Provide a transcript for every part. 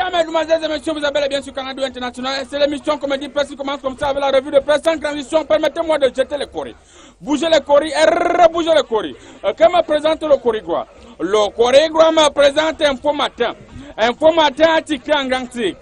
Mesdames, Mesdemoiselles et Messieurs, vous avez bien sur Canada International. C'est l'émission Comédie Presse qui commence comme ça avec la revue de presse sans transition. Permettez-moi de jeter les coris. Bougez les coris et rebougez les coris. Que me présente le Corigua? Le Corigua me présente Info Matin. Info Matin article en grand titre.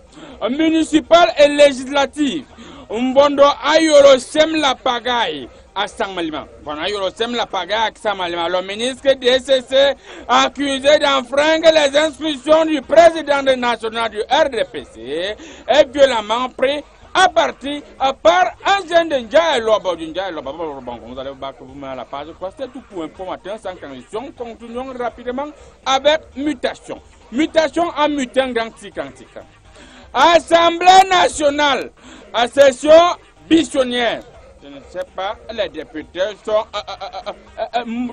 Municipal et législatif. Mbondo ayoro sem la pagaille. À Saint-Malima. Le ministre DCC accusé d'enfreindre les instructions du président national du RDPC est violemment pris à partir par un jeune de Ndiaye. Vous allez voir la page. C'est tout pour Info Matin sans transition. Continuons rapidement avec mutation. Mutation en mutant grand tic. Assemblée nationale à session bichonnière. Je ne sais pas, les députés sont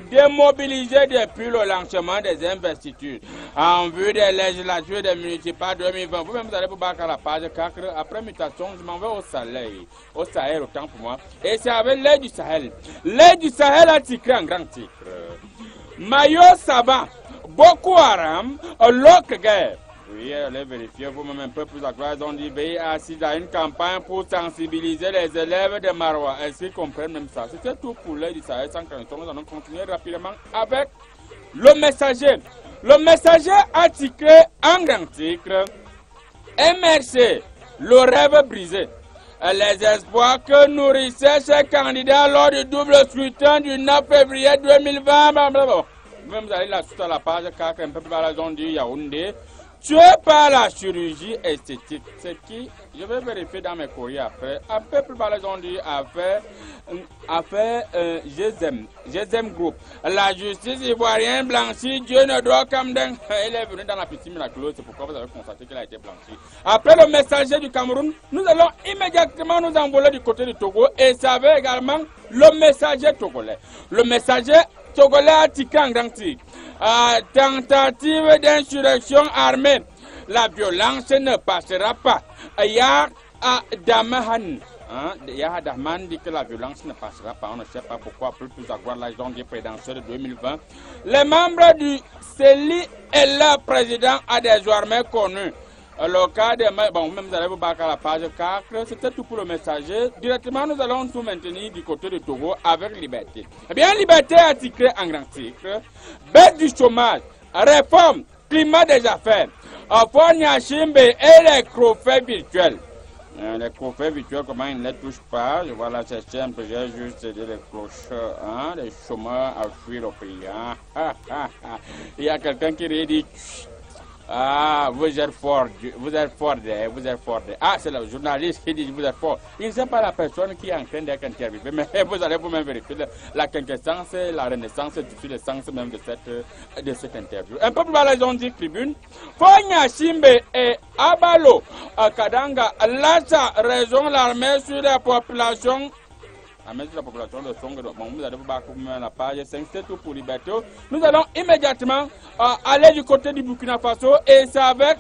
démobilisés depuis le lancement des investitures en vue des législatures des municipales 2020. Vous-même, vous allez vous battre à la page 4. Après mutation, je m'en vais au Sahel, autant pour moi. Et c'est avec l'aide du Sahel. L'aide du Sahel a titré en grand titre. Mayo Sava, Boko Haram, l'autre guerre. Oui, allez vérifier vous-même un peu plus à quoi ils ont dit. Veillez assis à une campagne pour sensibiliser les élèves de Marois. Est-ce qu'ils comprennent même ça? C'était tout pour l'aide du Sahel sans transition. Nous allons continuer rapidement avec le messager. Le messager a titré en grand titre MRC, le rêve brisé. Les espoirs que nourrissaient ces candidats lors du double scrutin du 9 février 2020. Même vous allez la suite à la page 4, un peu plus bas la zone du Yaoundé. Tué par la chirurgie esthétique, c'est qui, je vais vérifier dans mes courriers après, un peu plus bas on dit affaire GSM Group. La justice ivoirienne blanchie, Dieu ne doit comme d'un. Elle est venue dans la piscine miraculeuse, c'est pourquoi vous avez constaté qu'elle a été blanchie. Après le messager du Cameroun, nous allons immédiatement nous envoler du côté du Togo et ça avait également le messager togolais. Le messager togolais a tiqué en grand titre. Tentative d'insurrection armée. La violence ne passera pas. Yahya Dahman dit que la violence ne passera pas. On ne sait pas pourquoi. Plus à voir l'agent des présidentielles de 2020. Les membres du CELI et le président a désormais connu. Le cas de... Bon, même vous allez vous battre à la page 4. C'était tout pour le messager. Directement, nous allons nous maintenir du côté de Togo avec Liberté. Eh bien, Liberté a titré en grand titre. Baisse du chômage, réforme, climat des affaires. Nyashimbe et les crofaits virtuels. Les crofaits virtuels, comment ils ne les touchent pas? Je vois là, c'est simple, j'ai juste dit les clocheurs, hein, les chômeurs à fuir au pays. Hein. Il y a quelqu'un qui dit... Ah, vous êtes fort, vous êtes fort. Ah, c'est le journaliste qui dit vous êtes fort. Il ne sait pas la personne qui est en train d'être interviewée, mais vous allez vous-même vérifier la quintessence, la renaissance du sens même de cette interview. Un peu plus bas, ils ont dit tribune. Fonya Simbe et Abalo Kadanga lâche raison l'armée sur la population. La population de Songo, vous allez vous battre la page 5, c'est tout pour Liberté. Nous allons immédiatement aller du côté du Burkina Faso et c'est avec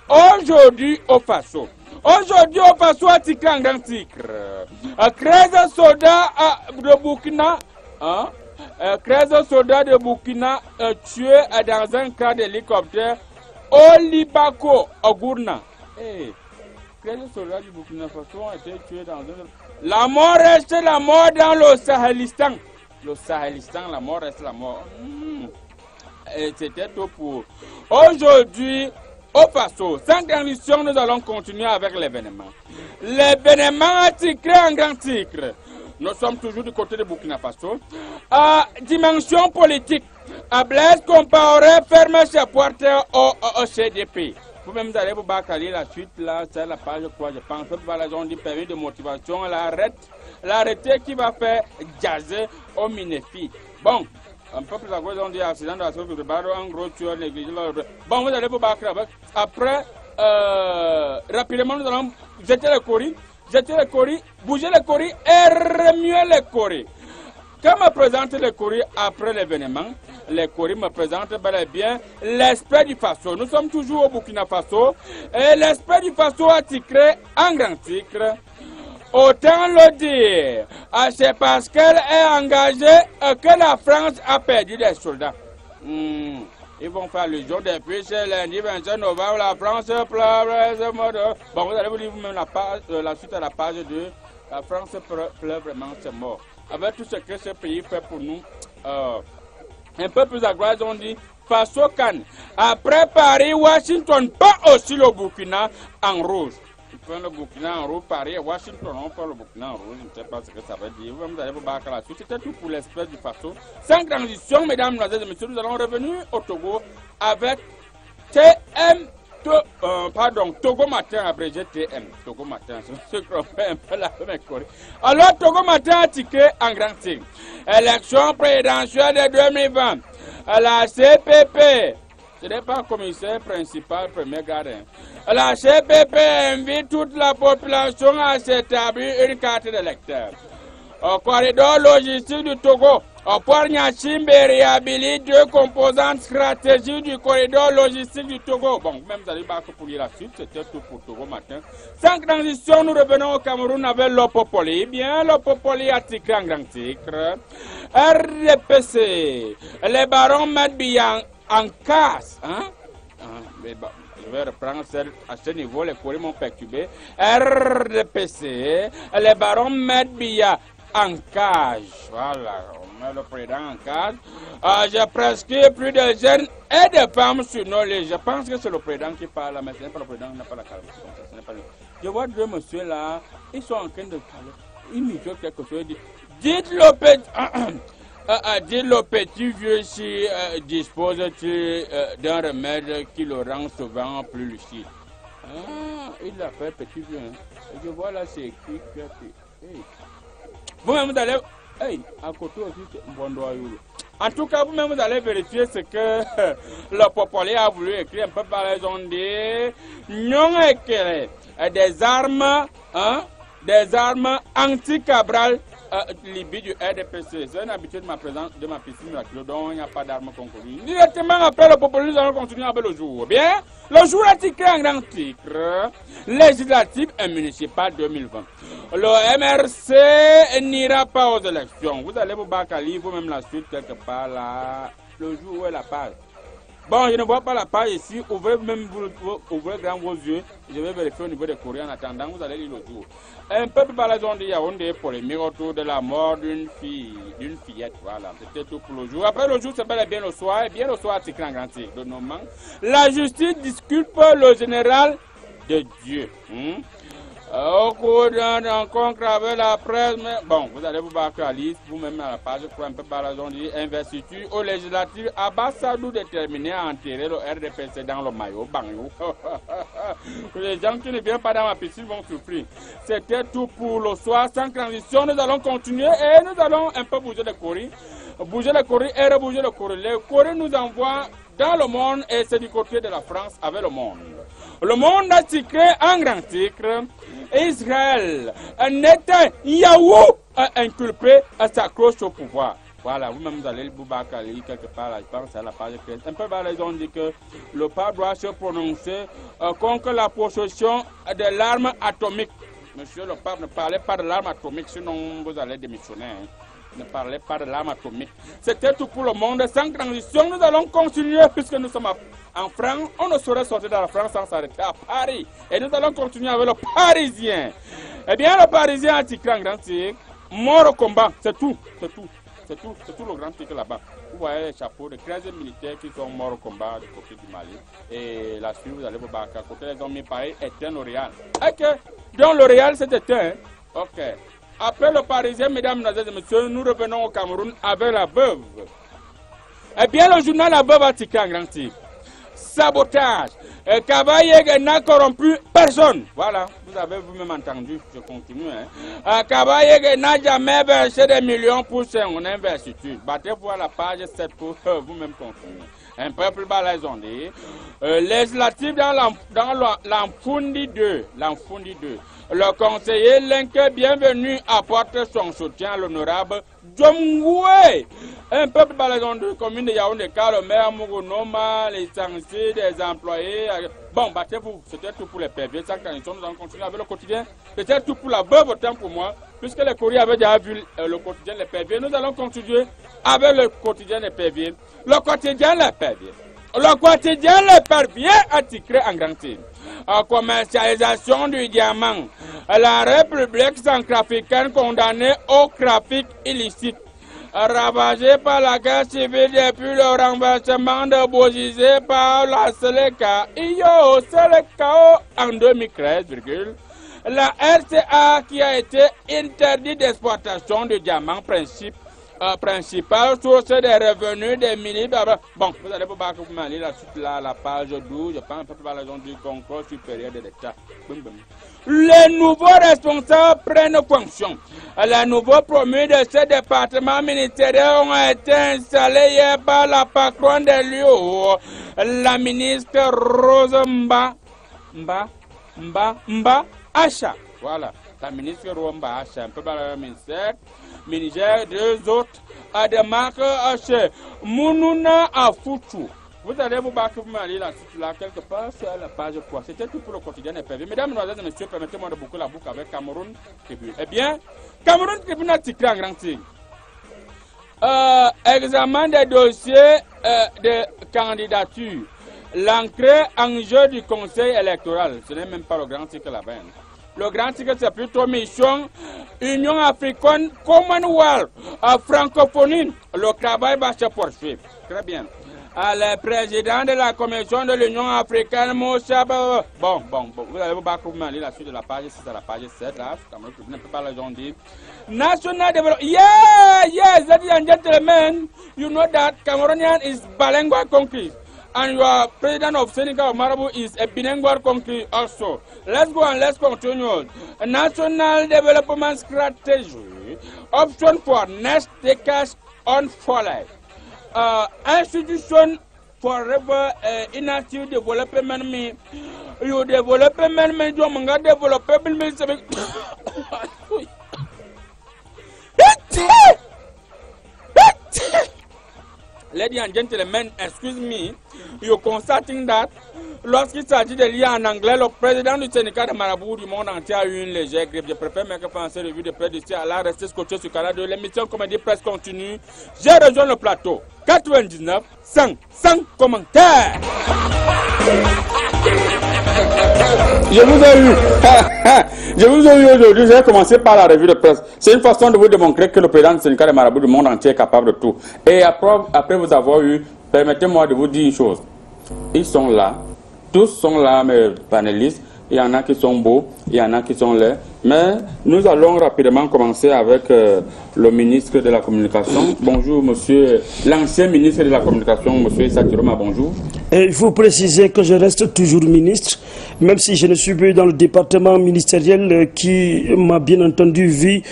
aujourd'hui au Faso. Aujourd'hui au Faso, article en grand titre. 13 soldats de Burkina, 13 soldats de Burkina tués dans un cas d'hélicoptère au Libako, au Gourna. 13 soldats du Burkina Faso ont été tués dans un... La mort reste la mort dans le Sahelistan. Le Sahelistan, la mort reste la mort. Et c'était tout pour aujourd'hui au Faso. Sans transition, nous allons continuer avec l'événement. L'événement a titré en grand titre. Nous sommes toujours du côté de Burkina Faso. Dimension politique. Blaise Compaoré ferme ses portes au CDP. Vous-même, vous allez vous battre la suite, là, c'est la page quoi, je pense. Voilà, on dit permis de motivation, l'arrêté qui va faire jaser au Minefi. Bon, un peu plus à gauche, on dit accident de la sauce de barreau, en gros, tu as négligé. Bon, vous allez vous battre avec. Après, rapidement, nous allons jeter les coris, bouger les coris et remuer les coris. Quand me présente les courriers après l'événement, les courriers me présentent bel et bien l'esprit du Faso. Nous sommes toujours au Burkina Faso et l'esprit du Faso a titré en grand titre. Autant le dire, c'est parce qu'elle est engagée que la France a perdu des soldats. Ils vont faire allusion depuis ce lundi 25 novembre. La France pleure ce mode. Bon, vous allez vous lire vous-même la suite à la page 2. La France pleure vraiment, c'est mort. Avec tout ce que ce pays fait pour nous, un peu plus à droite, ils ont dit Faso Khan. Après Paris, Washington, pas aussi le Burkina en rouge. Ils prennent le Burkina en rouge, Paris et Washington, on prend le Burkina en rouge. Je ne sais pas ce que ça veut dire. Vous allez vous battre la suite. C'était tout pour l'espèce du Faso. Sans transition, mesdames, mesdemoiselles et messieurs, nous allons revenir au Togo avec Togo Matin, abrégé TM. Togo Matin, c'est ce qu'on fait un peu la même Corée. Alors, Togo Matin a tiqué en grand signe. Élection présidentielle de 2020. La CPP, ce n'est pas commissaire principal, premier gardien. La CPP invite toute la population à s'établir une carte d'électeur. Au corridor logistique du Togo, au port Nyachimbe réhabilite 2 composantes stratégiques du corridor logistique du Togo. Bon, même vous allez battre pour lire la suite, c'était tout pour Togo Matin. Sans transition, nous revenons au Cameroun avec l'Opopoli. Bien, l'Opopoli a titré en grand titre. RDPC, les barons mettent bien en casse. Hein? Je vais reprendre à ce niveau, les courriers m'ont perturbé. RDPC, les barons mettent bien en cage. Voilà, on met le président en cage. J'ai prescrit plus de jeunes et de femmes sur nos listes. Je pense que c'est le président qui parle, mais ce n'est pas le président qui n'a pas la calme. Je vois 2 messieurs là, ils sont en train de parler. Ils mijotent quelque chose. Dites le petit vieux si dispose-t-il d'un remède qui le rend souvent plus lucide. Il l'appelle petit vieux. Hein. Je vois là, c'est écrit que... Hey. Vous-même, vous allez... Hey, à côté aussi, c'est un bon doigt. En tout cas, vous-même, vous allez vérifier ce que le Popoli a voulu écrire un peu par les ondes. Non éclairé. Des armes anti-Cabral Libye du RDPC. C'est une habitude de ma présence, de ma piscine miraculeuse, dont il n'y a pas d'armes concorues. Directement après le Popoli, nous allons continuer avec le jour. Bien, le jour est écrit en grand titre législatif et municipal 2020. Le MRC n'ira pas aux élections. Vous allez vous battre à lire vous-même la suite quelque part là. Le jour où est la page. Bon, je ne vois pas la page ici. Ouvrez même ouvrez grand vos yeux. Je vais vérifier au niveau des courriers en attendant. Vous allez lire le jour. Un peu plus par la zone de Yaoundé polémique autour de la mort d'une fillette. Voilà, c'était tout pour le jour. Après le jour, c'est bel et bien le soir. Et bien le soir, c'est grand titre de nos mains. La justice disculpe le général de Dieu. Au cours d'une rencontre avec la presse, mais bon, vous allez vous battre à liste, vous-même à la page, je crois un peu par la zone d'investiture au législatif. Abbas Sadou déterminé à enterrer le RDPC dans le maillot. Les gens qui ne viennent pas dans ma piscine vont souffrir. C'était tout pour le soir. Sans transition, nous allons continuer et nous allons un peu bouger les courriers. Bouger les courriers et rebouger les courriers. Les courriers nous envoient dans le monde et c'est du côté de la France avec le monde. Le monde a titré en grand titre Israël, Netanyahou inculpé s'accroche au pouvoir. Voilà, vous-même vous allez vous battre quelque part là, je pense à la page 15. Un peu par les ont dit que le pape doit se prononcer contre la possession de l'arme atomique. Monsieur le pape ne parlait pas de l'arme atomique, sinon vous allez démissionner. Hein. Ne parlez pas de l'arme atomique. C'était tout pour le monde. Sans transition, nous allons continuer puisque nous sommes en France. On ne saurait sortir de la France sans s'arrêter à Paris. Et nous allons continuer avec le Parisien. Eh bien, le Parisien a titré en grand titre. Mort au combat. C'est tout. C'est tout. C'est tout le grand titre là-bas. Vous voyez les chapeaux de 13 militaires qui sont morts au combat du côté du Mali. Et la suite, vous allez vous battre. À côté, les hommes pareil, éteint L'Oréal. Ok. Donc, L'Oréal, c'est éteint. Ok. Après le Parisien, mesdames, et messieurs, nous revenons au Cameroun avec la veuve. Eh bien, le journal La Veuve a titré en grand titre. Sabotage. Kabayeg n'a corrompu personne. Voilà, vous avez vous-même entendu, je continue. Kabayeg n'a jamais versé des millions pour son investiture. Battez-vous à la page 7 pour vous-même continuer. Un peu plus bas, les ont dit. Législatif dans l'Amfundi 2. Le conseiller Lenke Bienvenu apporte son soutien à l'honorable Djomgoué. Un peu plus bas, les ont dit. Commune de Yaoundé, le maire Mugunoma, les licenciés, des employés. Bon, battez-vous. C'était tout pour les PV. Sans transition, nous allons continuer avec le quotidien. C'était tout pour la veuve, autant pour moi. Puisque les courriers avaient déjà vu le quotidien des PV, nous allons continuer avec le quotidien des PV. Le quotidien des PV. Le quotidien le parvient à tirer en grand titre. Commercialisation du diamant. La République centrafricaine condamnée au trafic illicite. Ravagée par la guerre civile depuis le renversement de Bozizé par la Seleka. Seleka en 2013, la RCA qui a été interdite d'exploitation de diamants principale source des revenus des militaires. Bon, vous allez pouvoir lire la suite là, la page 12, je pense, par la raison du concours supérieur de l'État. Les nouveaux responsables prennent fonction. Les nouveaux promus de ce département ministériel ont été installés hier par la patronne de l'UO, la ministre Rose Mba Acha. Voilà, la ministre Rose Mba Acha, un peu par le ministère. Deux autres à des marques chez Mounouna Afouchou. Vous allez vous battre pour aller là, quelque part sur la page 3. C'était tout pour le quotidien FV. Mesdames, Mesdemoiselles et Messieurs, permettez-moi de boucler la boucle avec Cameroun Tribune. Eh bien, Cameroun Tribune a titré en grand titre. Examen des dossiers de candidature. L'entrée en jeu du conseil électoral. Ce n'est même pas le grand titre là-bas. Le grand titre, c'est plutôt mission Union africaine, Commonwealth, francophonie. Le travail va se poursuivre. Très bien. Le président de la commission de l'Union africaine, Moussa. Bon, vous allez vous battre lire la suite de la page 6 à la page 7. Là, comme je ne peux pas le dire. National Development. Yes, ladies and gentlemen, you know that Cameroonian is bilingual country. And your president of Senegal, Marabu, is a bilingual country also. Let's go and let's continue. A national development strategy, option for next decades on follow. Institution forever inactive development me. You development me, you manga development me. Ladies and gentlemen, excuse me, you're constating that lorsqu'il s'agit de lire en anglais, le président du syndicat de Marabout du monde entier a eu une légère grippe. Je préfère mettre français revue de près d'ici à la rester scotché sur Canal 2. L'émission Comédie Presse continue. J'ai rejoint le plateau. 99, 100 commentaires. Je vous ai eu. Je vous ai eu aujourd'hui. J'ai commencé par la revue de presse. C'est une façon de vous démontrer que le président du syndicat de Marabout du monde entier est capable de tout. Et après vous avoir eu, permettez-moi de vous dire une chose. Ils sont là. Tous sont là, mes panélistes. Il y en a qui sont beaux, il y en a qui sont laids. Mais nous allons rapidement commencer avec le ministre de la Communication. Bonjour, monsieur, l'ancien ministre de la Communication, monsieur Issa Tiroma, bonjour. Et il faut préciser que je reste toujours ministre, même si je ne suis plus dans le département ministériel qui m'a bien entendu vu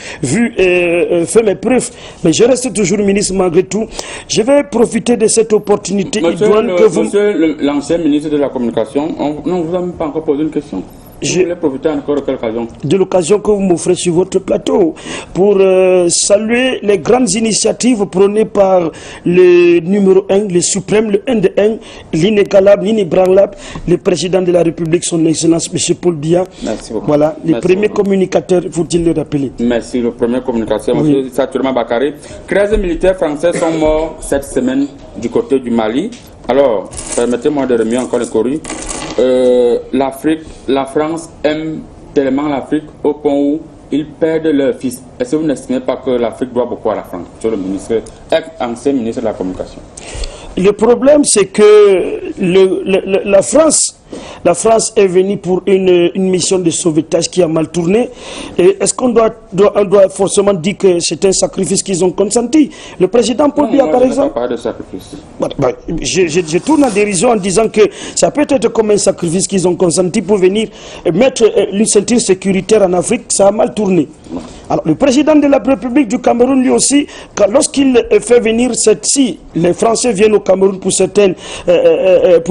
et fait mes preuves. Mais je reste toujours ministre malgré tout. Je vais profiter de cette opportunité idoine que vous... Monsieur l'ancien ministre de la Communication, on ne vous a même pas encore posé une question. Je voulais profiter encore de quelle occasion? De l'occasion que vous m'offrez sur votre plateau pour saluer les grandes initiatives prônées par le numéro 1, le suprême, le 1 de 1, l'inégalable, l'inébranlable, le président de la République, son Excellence, M. Paul Biya. Merci beaucoup. Voilà, les premiers communicateurs, faut-il le rappeler. Merci, le premier communicateur, M. Saturma Bakary. 13 militaires français sont morts cette semaine du côté du Mali. Alors, permettez-moi de remettre encore les courriers. La France aime tellement l'Afrique au point où ils perdent leur fils. Est-ce que vous n'estimez pas que l'Afrique doit beaucoup à la France? Sur le ministre, ancien ministre de la Communication. Le problème, c'est que la France est venue pour une mission de sauvetage qui a mal tourné. Est-ce qu'on doit forcément dire que c'est un sacrifice qu'ils ont consenti? Le président Paul Biya, par exemple... pas de sacrifice. Je tourne en dérision en disant que ça peut être comme un sacrifice qu'ils ont consenti pour venir mettre une ceinture sécuritaire en Afrique. Ça a mal tourné. Alors, le président de la République du Cameroun, lui aussi, lorsqu'il fait venir si les Français viennent au Cameroun pour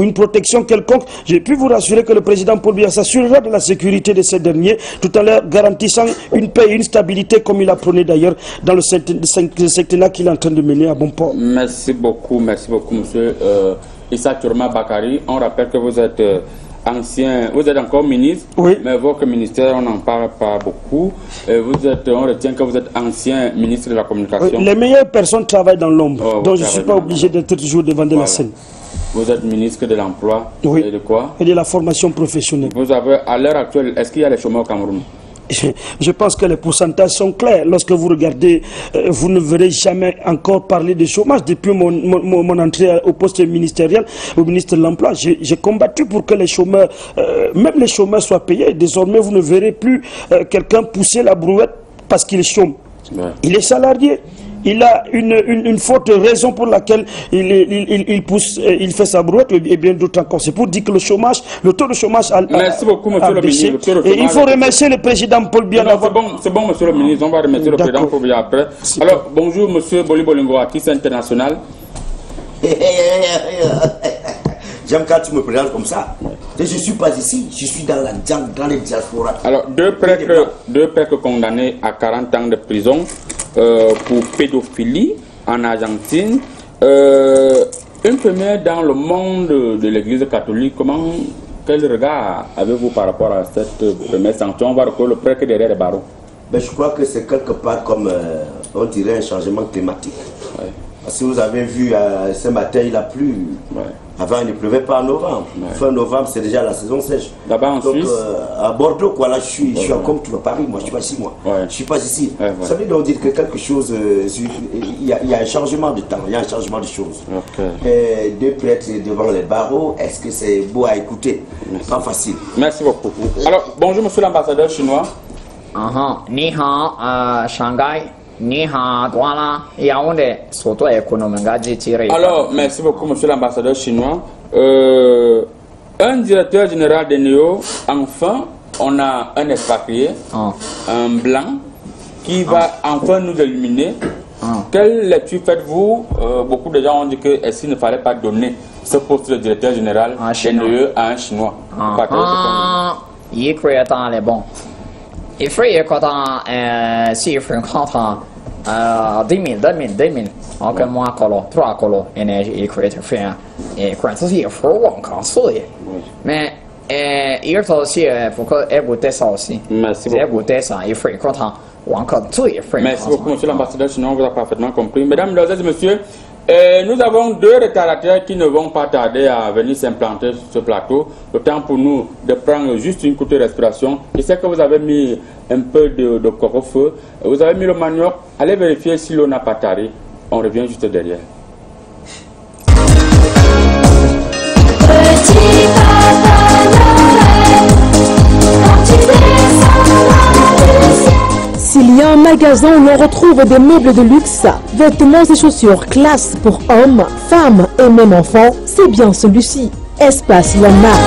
une protection quelconque, j'ai pu vous rassurer que le président Paul Biya s'assurera de la sécurité de ces derniers, tout en leur garantissant une paix et une stabilité, comme il a prôné d'ailleurs dans le septennat qu'il est en train de mener à bon port. Merci beaucoup, monsieur Issa Tiroma Bakary. On rappelle que vous êtes... vous êtes encore ministre, oui. Mais votre ministère, on n'en parle pas beaucoup. On retient que vous êtes ancien ministre de la Communication. Oui, les meilleures personnes travaillent dans l'ombre, donc je ne suis pas obligé d'être toujours devant de la scène. Vous êtes ministre de l'Emploi. Oui. Et de quoi? Et de la formation professionnelle. Vous avez, à l'heure actuelle, est-ce qu'il y a les chômeurs au Cameroun? Je pense que les pourcentages sont clairs. Lorsque vous regardez, vous ne verrez jamais encore parler de chômage. Depuis mon entrée au poste ministériel, au ministre de l'Emploi, j'ai combattu pour que les chômeurs, même les chômeurs soient payés. Désormais, vous ne verrez plus quelqu'un pousser la brouette parce qu'il chôme. Ouais. Il est salarié. Il a une forte raison pour laquelle il pousse, il fait sa brouette et bien d'autres encore. C'est pour dire que le taux de chômage a Merci beaucoup, monsieur le ministre. Et il faut remercier le président Paul Biya. C'est bon, monsieur le ministre. On va remercier le président Paul Biya après. Alors, bonjour, monsieur Boli Bolingo, artiste international. J'aime quand tu me présentes comme ça. Je ne suis pas ici, je suis dans les diasporas. Alors, deux prêtres condamnés à 40 ans de prison pour pédophilie en Argentine. Une première dans le monde de l'église catholique. Quel regard avez-vous par rapport à cette première sanction? On va reconnaître le prêtre derrière les barreaux. Ben, je crois que c'est quelque part comme, on dirait, un changement climatique. Ouais. Parce que vous avez vu, ce matin, il a plu. Ouais. Avant, il ne pleuvait pas en novembre. Ouais. Fin novembre, c'est déjà la saison sèche. Là-bas en Suisse, à Bordeaux, quoi, là, je suis comme tout le Paris. Moi, je ne suis pas ici, moi. Ouais. Je ne suis pas ici. Ouais, ouais. Ça veut donc dire que quelque chose, il y a un changement de temps, il y a un changement de choses. Okay. Deux prêtres devant les barreaux, est-ce que c'est beau à écouter? Pas facile. Merci beaucoup. Alors, bonjour, monsieur l'ambassadeur chinois. Ni hao, Shanghai. Alors, merci beaucoup, monsieur l'ambassadeur chinois. Un directeur général de NEO, enfin, on a un expatrié, un blanc, qui va enfin nous illuminer. Quelle lecture faites-vous? Beaucoup de gens ont dit que s'il ne fallait pas donner ce poste de directeur général de NEO à un chinois. Il croit dans les bons. Il faut y avoir si il faut comprendre 10 000, encore moins que 3 colo, énergie et créativité, et quand il faut encore sourire. Mais il faut aussi pour que écouter ça aussi. Merci beaucoup. Écouter ça, il faut comprendre encore tout. Merci beaucoup, monsieur l'ambassadeur chinois, on vous a parfaitement compris. Mesdames, et messieurs, nous avons deux retardataires qui ne vont pas tarder à venir s'implanter sur ce plateau. Le temps pour nous de prendre juste une courte respiration. Je sais que vous avez mis un peu de coco feu. Vous avez mis le manioc. Allez vérifier si l'eau n'a pas tardé. On revient juste derrière. Petit Papa Noël, quand tu descendras du ciel. S'il y a un magasin où l'on retrouve des meubles de luxe, vêtements et chaussures classe pour hommes, femmes et même enfants, c'est bien celui-ci. Espace Landmark.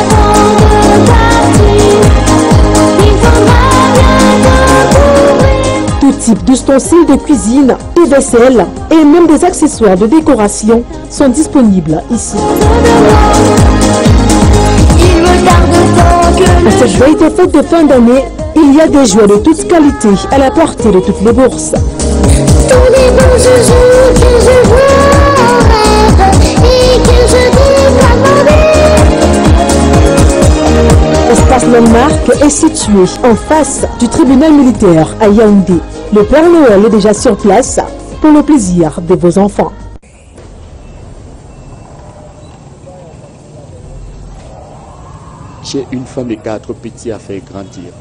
Tout type d'ustensiles de cuisine, de vaisselle et même des accessoires de décoration sont disponibles ici. À cette veille de fête de fin d'année, il y a des jouets de toute qualité à la portée de toutes les bourses. Tous les beaux joujoux que je vois en rêve et que je développe. Espace Landmark est situé en face du tribunal militaire à Yaoundé. Le Père Noël est déjà sur place pour le plaisir de vos enfants. J'ai une femme et 4 petits à faire grandir.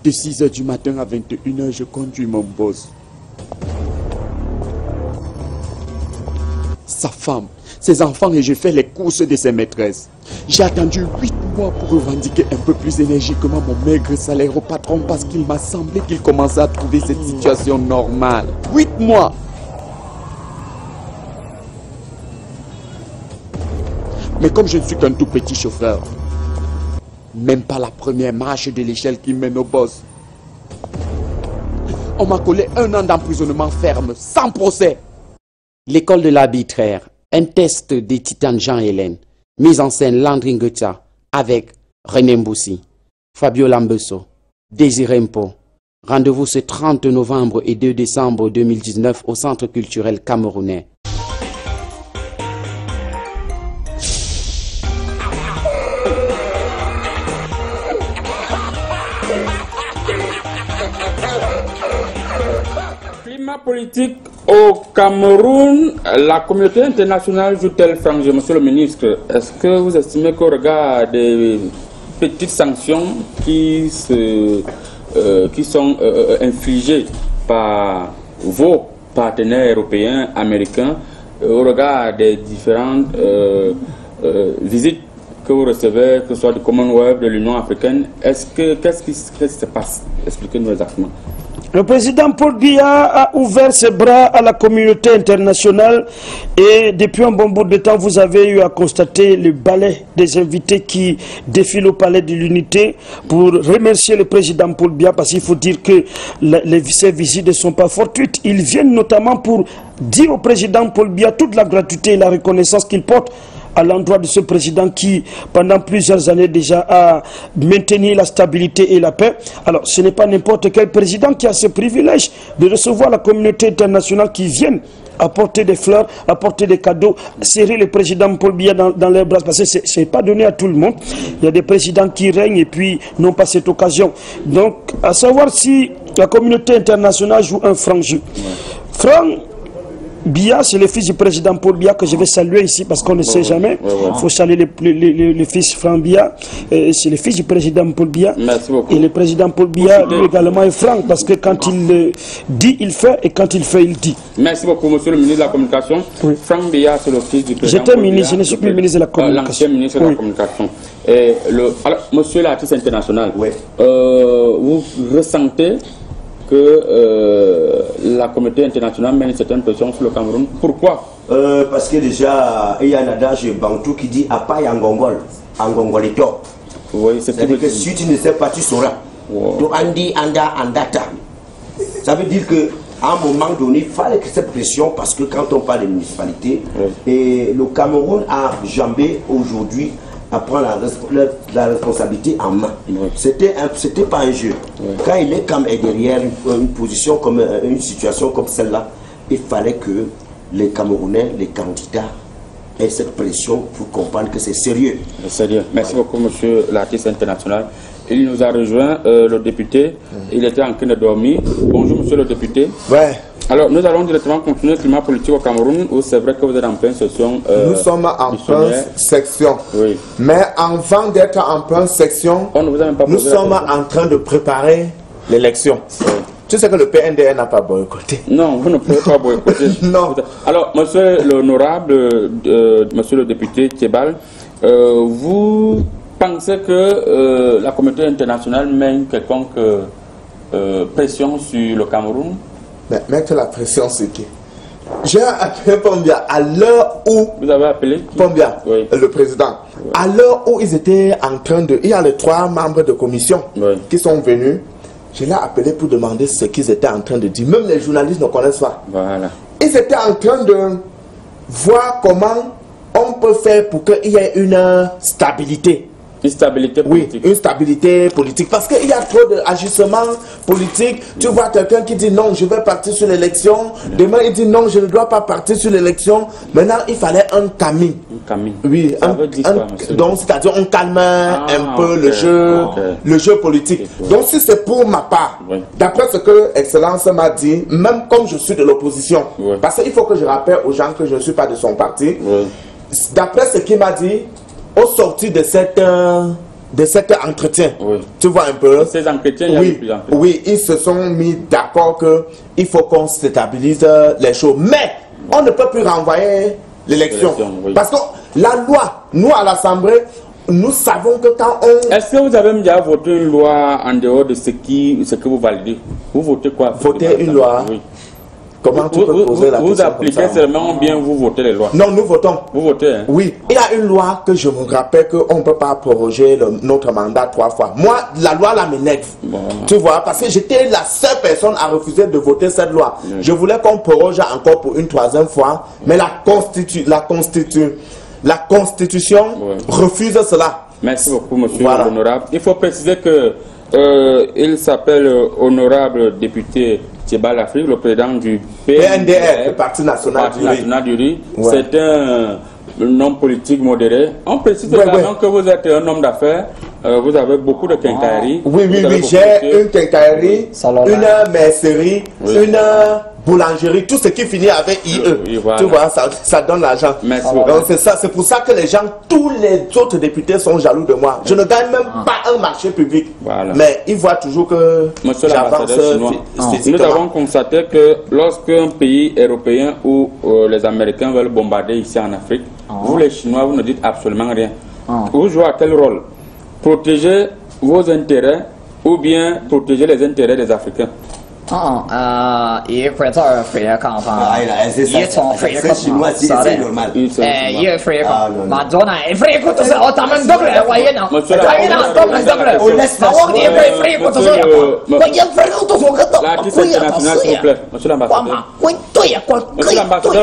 De 6 h du matin à 21 h, je conduis mon boss. Sa femme, ses enfants et je fais les courses de ses maîtresses. J'ai attendu 8 mois pour revendiquer un peu plus énergiquement mon maigre salaire au patron parce qu'il m'a semblé qu'il commençait à trouver cette situation normale. 8 mois! Mais comme je ne suis qu'un tout petit chauffeur, même pas la première marche de l'échelle qui mène au boss, on m'a collé 1 an d'emprisonnement ferme, sans procès. L'école de l'arbitraire, un test des titans Jean-Hélène, mise en scène Landry Ngota, avec René Mboussi, Fabio Lambesso, Désiré Mpo. Rendez-vous ce 30 novembre et 2 décembre 2019 au Centre culturel camerounais. Climat politique Au Cameroun, la communauté internationale joue-t-elle frange, monsieur le ministre? Est-ce que vous estimez qu'au regard des petites sanctions qui sont infligées par vos partenaires européens, américains, au regard des différentes visites que vous recevez, que ce soit du Commonwealth, de l'Union africaine, qu'est-ce qui se passe? Expliquez-nous exactement. Le président Paul Biya a ouvert ses bras à la communauté internationale et depuis un bon bout de temps, vous avez eu à constater le balai des invités qui défilent au palais de l'unité pour remercier le président Paul Biya, parce qu'il faut dire que ces visites ne sont pas fortuites. Ils viennent notamment pour dire au président Paul Biya toute la gratuité et la reconnaissance qu'il porte à l'endroit de ce président qui, pendant plusieurs années déjà, a maintenu la stabilité et la paix. Alors, ce n'est pas n'importe quel président qui a ce privilège de recevoir la communauté internationale qui vienne apporter des fleurs, apporter des cadeaux, serrer le président Paul Biya dans leurs bras, parce que ce n'est pas donné à tout le monde. Il y a des présidents qui règnent et puis n'ont pas cette occasion. Donc, à savoir si la communauté internationale joue un franc jeu. Franck Biya, c'est le fils du président Paul Biya que je vais saluer ici parce qu'on ne sait jamais. Il faut saluer le fils Franck Biya. C'est le fils du président Paul Biya. Merci beaucoup. Et le président Paul Biya, lui également, est franc parce que quand il dit, il fait, et quand il fait, il dit. Merci beaucoup, monsieur le ministre de la Communication. Oui. Franck Biya, c'est le fils du président Paul Biya. J'étais ministre, je ne suis plus ministre de la Communication. L'ancien ministre de la Communication. Et alors, monsieur l'artiste international, vous ressentez que la communauté internationale mène une certaine pression sur le Cameroun. Pourquoi? Parce que déjà, il y a un adage bantou qui dit Apaï Angongol, Angongolito. Oui, c'est-à-dire que si tu ne sais pas, tu sauras. Donc, Andi, Anda, Andata. Ça veut dire qu'à un moment donné, il fallait que cette pression, parce que quand on parle de municipalité, et le Cameroun a jambé aujourd'hui à prendre la responsabilité en main. C'était pas un jeu. Quand il est comme derrière une position comme une situation comme celle-là, il fallait que les Camerounais, les candidats aient cette pression pour comprendre que c'est sérieux. Sérieux. Merci beaucoup, monsieur l'artiste international. Il nous a rejoint, le député. Il était en train de dormir. Bonjour, monsieur le député. Ouais. Alors, nous allons directement continuer le climat politique au Cameroun, où c'est vrai que vous êtes en pleine session. Nous sommes en pleine section. Oui. Mais avant d'être en pleine section, nous sommes en train de préparer l'élection. Oui. Tu sais que le PNDR n'a pas boycotté. Non, vous ne pouvez pas boycotter. Non. Alors, monsieur l'honorable, monsieur le député Thiebal, vous pensez que la communauté internationale mène quelconque pression sur le Cameroun? Mais mettre la pression sur qui? J'ai appelé Pombia à l'heure où... Vous avez appelé qui? Pombia, le président. Oui. À l'heure où ils étaient en train de... Il y a les 3 membres de commission qui sont venus. Je l'ai appelé pour demander ce qu'ils étaient en train de dire. Même les journalistes ne connaissent pas. Voilà. Ils étaient en train de voir comment on peut faire pour qu'il y ait une stabilité. Une stabilité politique. Oui, une stabilité politique. Parce qu'il y a trop d'agissements politiques. Tu vois quelqu'un qui dit non, je vais partir sur l'élection. Demain, il dit non, je ne dois pas partir sur l'élection. Maintenant, il fallait un camin. Un camin. Oui, donc c'est-à-dire on calme un peu le jeu politique. Donc si c'est pour ma part, d'après ce que Excellence m'a dit, même comme je suis de l'opposition, parce qu'il faut que je rappelle aux gens que je ne suis pas de son parti, d'après ce qu'il m'a dit, au sortir de cet entretien, tu vois un peu. Ces entretiens, il y a eu plus en plus. Oui, ils se sont mis d'accord qu'il faut qu'on stabilise les choses. Mais on ne peut plus renvoyer l'élection. Parce que la loi, nous à l'Assemblée, nous savons que quand on... Est-ce que vous avez déjà voté une loi en dehors de ce que vous validez? Vous votez quoi? Voter une loi? Oui. Comment tu peux poser la question? Vous appliquez seulement ou bien vous votez les lois? Non, nous votons. Vous votez, hein? Oui. Il y a une loi que je me rappelle qu'on ne peut pas proroger notre mandat 3 fois. Moi, la loi là m'énerve. Tu vois, parce que j'étais la seule personne à refuser de voter cette loi. Je voulais qu'on proroge encore pour une 3e fois, mais la Constitution refuse cela. Merci beaucoup, monsieur l'honorable. Il faut préciser que il s'appelle honorable député Thiebal Afrique, le président du PNDR, le Parti National du Riz. C'est un homme politique modéré. On précise également que vous êtes un homme d'affaires. Vous avez beaucoup de quincailleries. Oui, j'ai une quincaillerie, une mercerie, une boulangerie, tout ce qui finit avec IE. Voilà. Tu vois, ça donne l'argent. Donc c'est pour ça que les gens, tous les autres députés sont jaloux de moi. Je ne gagne même pas un marché public. Voilà. Mais ils voient toujours que j'avance. Nous avons constaté que lorsqu'un pays européen ou les Américains veulent bombarder ici en Afrique, vous les Chinois, vous ne dites absolument rien. Vous jouez à quel rôle? Protéger vos intérêts ou bien protéger les intérêts des Africains? Monsieur l'ambassadeur,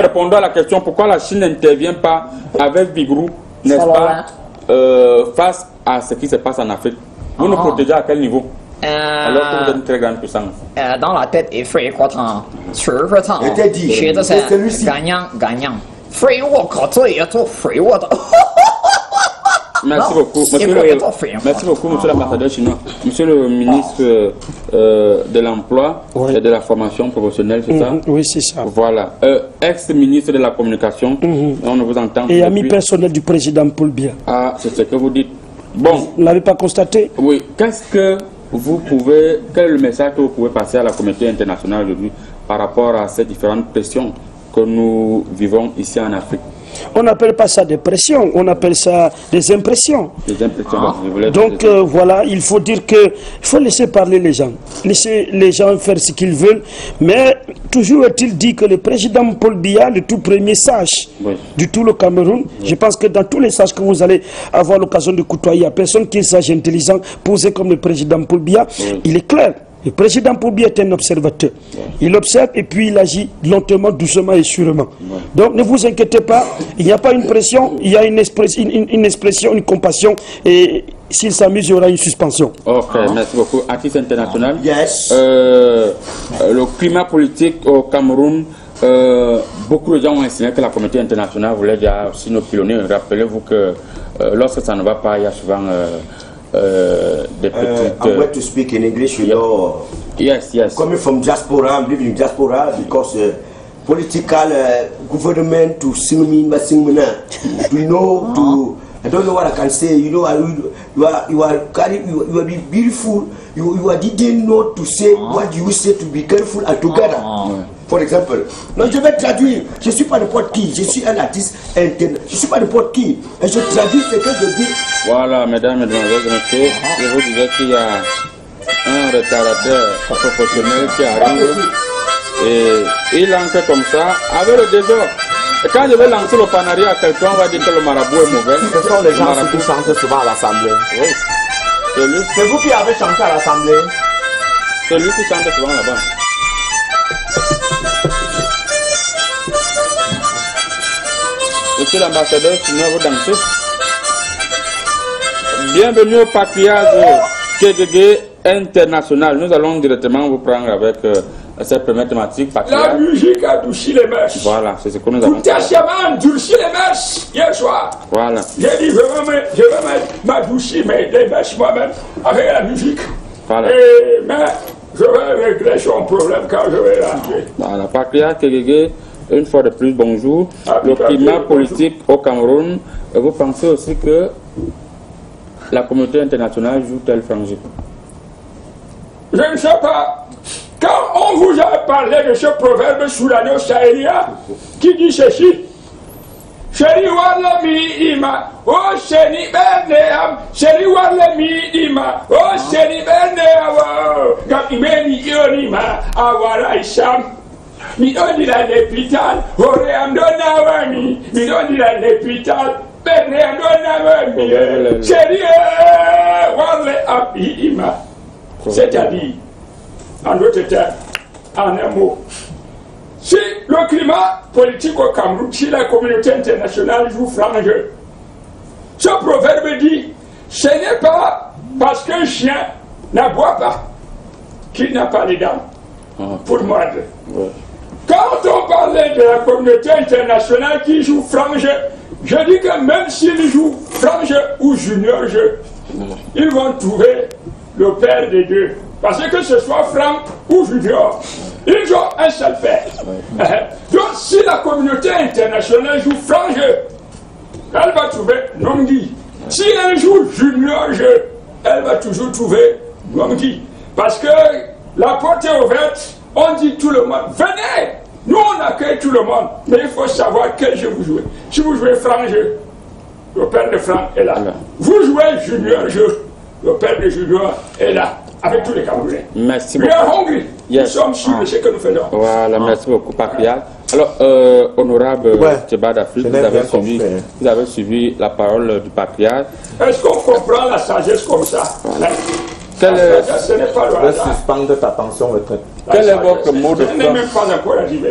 répondons à la question pourquoi la Chine n'intervient pas avec vigoureux, n'est-ce pas, face à ce qui se passe en Afrique. Vous nous protégez à quel niveau? Alors que vous êtes une très grande puissance. Dans la tête, il fait quoi? Gagnant. Merci beaucoup. Merci beaucoup, monsieur l'ambassadeur chinois. Monsieur le ministre de l'Emploi et de la formation professionnelle, c'est ça? Oui, c'est ça. Voilà. Ex-ministre de la Communication, on ne vous entend pas. Et ami personnel du président Paul Biya. Ah, c'est ce que vous dites. Bon. Vous ne l'avez pas constaté? Oui. Qu'est-ce que vous pouvez, quel est le message que vous pouvez passer à la communauté internationale aujourd'hui par rapport à ces différentes pressions que nous vivons ici en Afrique? On n'appelle pas ça des pressions, on appelle ça des impressions. Des impressions. Donc voilà, il faut dire que il faut laisser parler les gens, laisser les gens faire ce qu'ils veulent. Mais toujours est-il dit que le président Paul Biya, le tout premier sage du tout le Cameroun, je pense que dans tous les sages que vous allez avoir l'occasion de côtoyer, il n'y a personne qui est sage, intelligent, posé comme le président Paul Biya. Il est clair. Le président Paul Biya est un observateur. Il observe et puis il agit lentement, doucement et sûrement. Donc ne vous inquiétez pas, il n'y a pas une pression, il y a une expression, une compassion et s'il s'amuse, il y aura une suspension. Ok, merci beaucoup. À titre international, le climat politique au Cameroun, beaucoup de gens ont estimé que la communauté internationale voulait déjà aussi nous pilonner. Rappelez-vous que lorsque ça ne va pas, il y a souvent... the I'm going to speak in English, you know. Yes. Coming from diaspora, I'm living in diaspora because political government to sing me, you know, to I don't know what I can say. You know, you are beautiful. You didn't know to say what you say to be careful and together. For example, non, je vais traduire. Je ne suis pas n'importe qui. Je suis un artiste interne. Je ne suis pas n'importe qui. Et je traduis ce que je dis. Voilà, mesdames, mesdemoiselles, messieurs, je vous disais qu'il y a un retardateur professionnel qui arrive et il entre comme ça avec le désordre. Et quand je vais lancer le panarie à quelqu'un, on va dire que le marabout est mauvais. Ce sont les gens qui chantent souvent à l'Assemblée. Oui. C'est vous qui avez chanté à l'Assemblée? C'est lui qui chante souvent là-bas. Monsieur l'ambassadeur, sinon vous dansez. Bienvenue au patriage Kegege international. Nous allons directement vous prendre avec cette première thématique. La musique a durci les mèches. Voilà, c'est ce que nous avons. Tout a durci les mèches hier soir. Voilà. J'ai dit, je vais m'adoucir les mèches moi-même avec la musique. Voilà. Mais je vais régler son problème quand je vais rentrer. Voilà, patriage Kegege. Une fois de plus, bonjour. Le climat politique au Cameroun, vous pensez aussi que la communauté internationale joue tel frangé? Je ne sais pas. Quand on vous a parlé de ce proverbe soudano sahélien qui dit ceci, Sheri wala mi ima, oh sheni beneam, Sheri wala mi ima, oh sheni beneam, Gapimeni yonima, awara isham. Mi doni la l'hôpital, ore am dona wami, mi doni la l'hôpital, bene am dona wami, chérie, wale am ima. C'est-à-dire, en d'autres termes, en un mot, si le climat politique au Cameroun, si la communauté internationale joue frange, ce proverbe dit, ce n'est pas parce qu'un chien n'aboie pas qu'il n'a pas les dents pour mordre. Quand on parlait de la communauté internationale qui joue frange, je dis que même s'ils jouent frange ou junior jeu, ils vont trouver le père des deux. Parce que ce soit franc ou junior, Ils ont un seul père. Donc, si la communauté internationale joue franc jeu, elle va trouver Nongi. Si elle joue junior jeu, elle va toujours trouver Nongi. Parce que la porte est ouverte, on dit tout le monde, venez! Nous, on accueille tout le monde, mais il faut savoir quel jeu vous jouez. Si vous jouez franc jeu, le père de franc est là. Vous jouez junior jeu, le père de junior est là, avec tous les Camerounais. Merci beaucoup. We are hungry. Yes. Nous sommes sûrs de ce que nous faisons. Voilà, merci beaucoup, Papial. Alors, honorable Tcheba d'Afrique, vous avez suivi la parole du Papial. Est-ce qu'on comprend la sagesse comme ça? Voilà. Ce n'est pas le hasard. Suspendre ta pension retraite. Quel est votre mot de fin? Je n'ai même pas encore arrivé.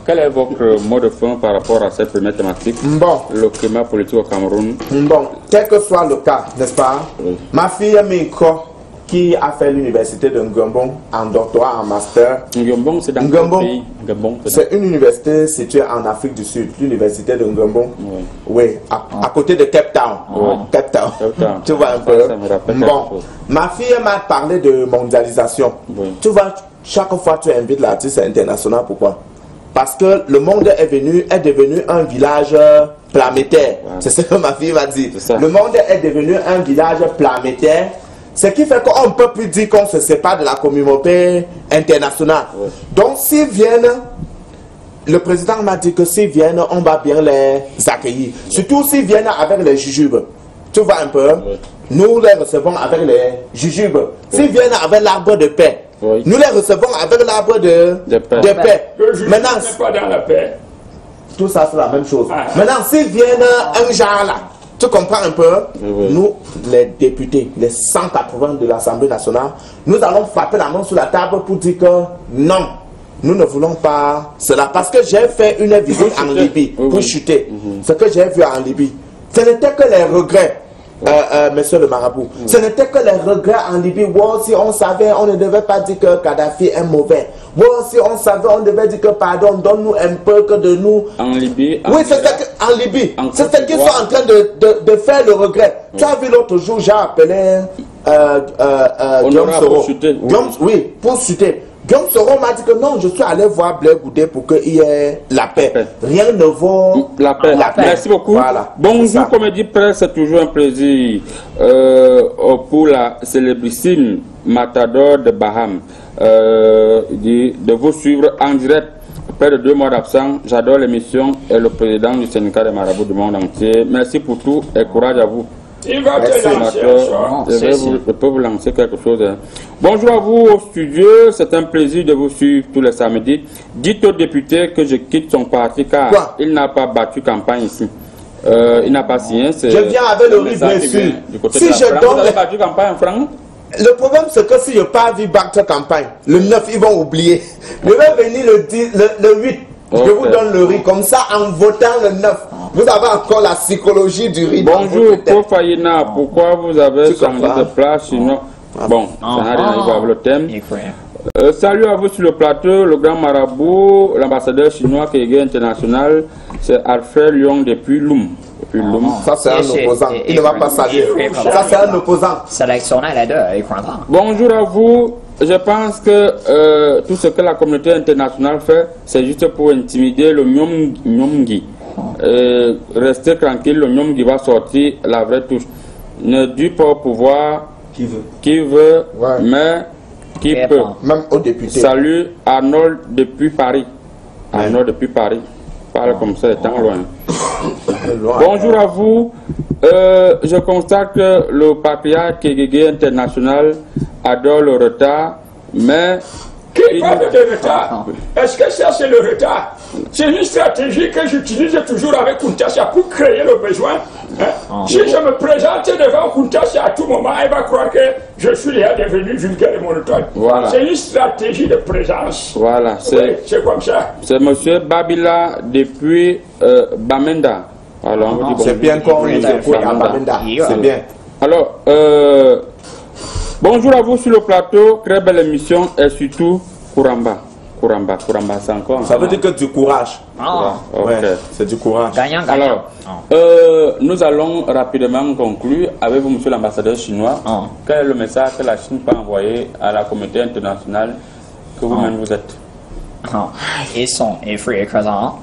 Quel est votre mot de fin par rapport à cette première thématique? Bon. Le climat politique au Cameroun. Bon, quel que soit le cas, n'est-ce pas? Ma fille Miko, qui a fait l'université de Ngambong en doctorat, en master. Ngambong, c'est dans quel pays? C'est une université située en Afrique du Sud, l'université de Ngambong. Oui, à côté de Cape Town. Cape Town. Tu vois un peu. Bon, ma fille m'a parlé de mondialisation. Tu vois, chaque fois tu invites l'artiste international, pourquoi? Parce que le monde est devenu un village planétaire. C'est ce que ma fille m'a dit. Le monde est devenu un village planétaire. Ce qui fait qu'on ne peut plus dire qu'on se sépare de la communauté internationale. Donc s'ils viennent, le président m'a dit que s'ils viennent, on va bien les accueillir. Surtout s'ils viennent avec les jujubes. Tu vois un peu? Nous les recevons avec les jujubes. S'ils viennent avec l'arbre de paix, nous les recevons avec l'arbre de paix. Maintenant, n'est pas dans la paix. Tout ça c'est la même chose. Maintenant, s'ils viennent un genre là, tu comprends un peu? Nous, les députés, les 180 de l'Assemblée nationale, nous allons frapper la main sur la table pour dire que non, nous ne voulons pas cela. Parce que j'ai fait une visite en Libye pour chuter. Ce que j'ai vu en Libye, ce n'était que les regrets. Monsieur le marabout, ce n'était que les regrets en Libye. Wow, si on savait, on ne devait pas dire que Kadhafi est mauvais. Wow, si on savait, on devait dire que pardon, donne-nous un peu que de nous. En Libye. Oui, c'est en Libye. C'est ce qu'ils sont en train de faire le regret. Tu as vu l'autre jour, j'ai appelé Guillaume Soro. Oui, pour chuter. Guillaume Soro m'a dit que non, je suis allé voir Blair Goudé pour qu'il y ait la paix. Rien ne vaut la paix. Merci beaucoup. Voilà. Bonjour, Comédie Presse, c'est toujours un plaisir pour la célébrissime Matador de Baham de vous suivre en direct. Après de 2 mois d'absence, j'adore l'émission et le président du syndicat des marabouts du monde entier. Merci pour tout et courage à vous. Il va te lancer, je peux vous lancer quelque chose. Bonjour à vous au studio, c'est un plaisir de vous suivre tous les samedis. Dites au député que je quitte son parti car il n'a pas battu campagne ici. Il n'a pas signé. Je viens avec le riz bien sûr. Si je donne... Vous avez battu campagne en France? Le problème c'est que si je pars vivre battre campagne, le 9 ils vont oublier. Je vais venir le 8. Je vous donne le riz comme ça en votant le 9. Vous avez encore la psychologie du riz. Bonjour, Paul Fayena. Pourquoi vous avez changé de place sinon... Bon, ça n'a rien à voir avec le thème. Salut à vous sur le plateau, le grand marabout, l'ambassadeur chinois Kégé International, c'est Alfred Lyon depuis Loum. Ça c'est un opposant, il ne va pas saluer. Ça c'est un opposant. Sélectionner les deux, bonjour à vous. Je pense que tout ce que la communauté internationale fait, c'est juste pour intimider le Nyomgi. Restez tranquille, le Nyomgi va sortir la vraie touche. Ne dis pas au pouvoir qui veut mais qui peut. Même au député. Salut Arnold depuis Paris. Arnold depuis Paris. Parle comme ça, étant loin. Bonjour à vous. Je constate que le patriarche Kégé International adore le retard, mais... Qui parle de retard? Est-ce que ça c'est le retard? C'est une stratégie que j'utilise toujours avec Kuntassia pour créer le besoin. Si je me présente devant Kuntassia à tout moment, elle va croire que je suis là devenu vulgaire et monotone. Voilà. C'est une stratégie de présence. Voilà, c'est comme ça. C'est M. Babila depuis Bamenda. C'est bien qu'on est à Bamenda. C'est bien. Alors, bonjour à vous sur le plateau, très belle émission et surtout Kouramba, c'est encore. Ça veut dire que du courage. C'est du courage. Gagnant. Alors, nous allons rapidement conclure avec vous, monsieur l'ambassadeur chinois. Quel est le message que la Chine peut envoyer à la communauté internationale que vous-même vous êtes? Ils sont frères et cousins.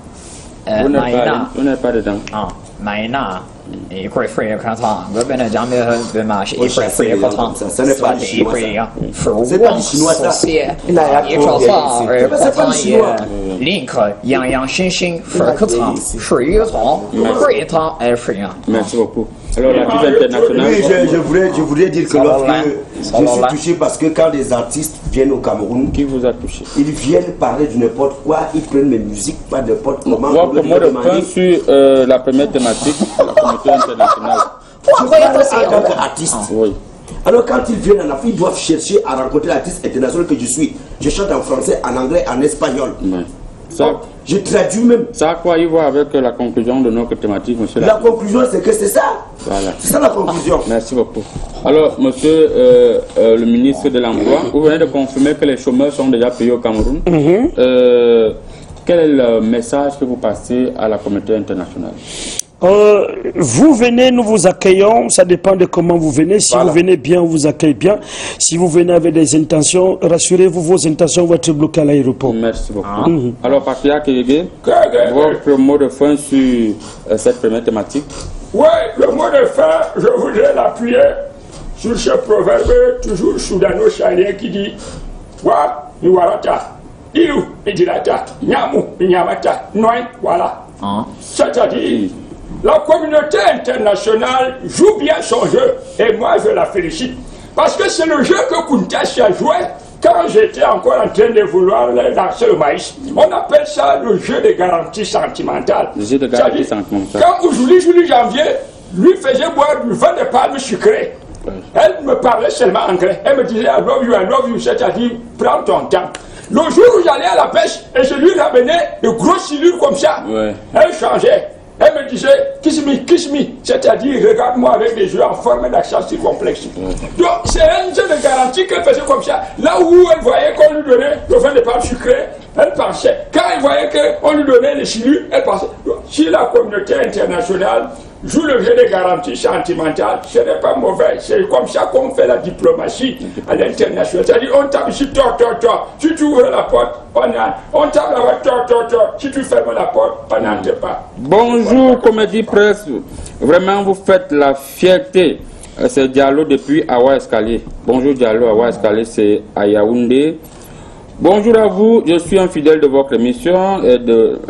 Vous n'êtes pas dedans. Maintenant, et quoi frère content, le ben jamais de marche et frère content. Ça n'est pas du chinois. C'est pas du chinois ça. C'est pas du chinois. Link, yang yang xing xing, frère content, frère content et frère. Merci beaucoup. Alors l'artiste international. Oui, je voudrais dire que lorsque je suis touché parce que quand des artistes viennent au Cameroun, qui vous a touché? Ils viennent parler de n'importe quoi, ils prennent mes musiques, pas n'importe comment. Votre mot de fin sur la première thématique, la communauté internationale. Je parle en tant qu'artiste. Oui. Alors quand ils viennent en Afrique, ils doivent chercher à rencontrer l'artiste international que je suis. Je chante en français, en anglais, en espagnol. Oui. Ça, je traduis même. Ça a quoi y voir avec la conclusion de notre thématique, monsieur? La conclusion, c'est que c'est ça. Voilà. C'est ça la conclusion. Merci beaucoup. Alors, monsieur le ministre de l'Emploi, vous venez de confirmer que les chômeurs sont déjà payés au Cameroun. Quel est le message que vous passez à la communauté internationale? Vous venez, nous vous accueillons, ça dépend de comment vous venez. Si vous venez bien, on vous accueille bien. Si vous venez avec des intentions, rassurez-vous, vos intentions vont être bloquées à l'aéroport. Merci beaucoup. Alors, Pakia Kegege, votre mot de fin sur cette première thématique? Oui, le mot de fin, je voudrais l'appuyer sur ce proverbe toujours soudano-chalien qui dit Wa, Niwarata, Ilu, Idilata, Nyamu, Nyamata, Noin, voilà. C'est-à-dire, la communauté internationale joue bien son jeu et moi je la félicite. Parce que c'est le jeu que Kuntashi a joué quand j'étais encore en train de vouloir lancer le maïs. On appelle ça le jeu de garantie sentimentale. Le jeu de garantie sentimentale. Quand Julie Janvier lui faisait boire du vin de palme sucré, elle me parlait seulement anglais. Elle me disait I love you, c'est-à-dire prends ton temps. Le jour où j'allais à la pêche et je lui ramenais de grosses silures comme ça, elle changeait. Elle me disait kiss me, c'est-à-dire regarde-moi avec des yeux en forme d'accent circonflexe. Donc c'est un jeu de garantie qu'elle faisait comme ça. Là où elle voyait qu'on lui donnait le vin de palme sucré, elle pensait. Quand elle voyait qu'on lui donnait les silures, elle pensait. Donc, si la communauté internationale joue le jeu de garantie sentimentale, ce n'est pas mauvais. C'est comme ça qu'on fait la diplomatie à l'international. C'est-à-dire, on tape ici, si tu ouvres la porte, on tape là-bas, si tu fermes la porte, on n'entre pas. Bonjour, Comédie Presse. Vraiment, vous faites la fierté. C'est Diallo depuis Awa Escalier. Bonjour Diallo, Awa Escalier, c'est à Yaoundé. Bonjour à vous, je suis un fidèle de votre émission et de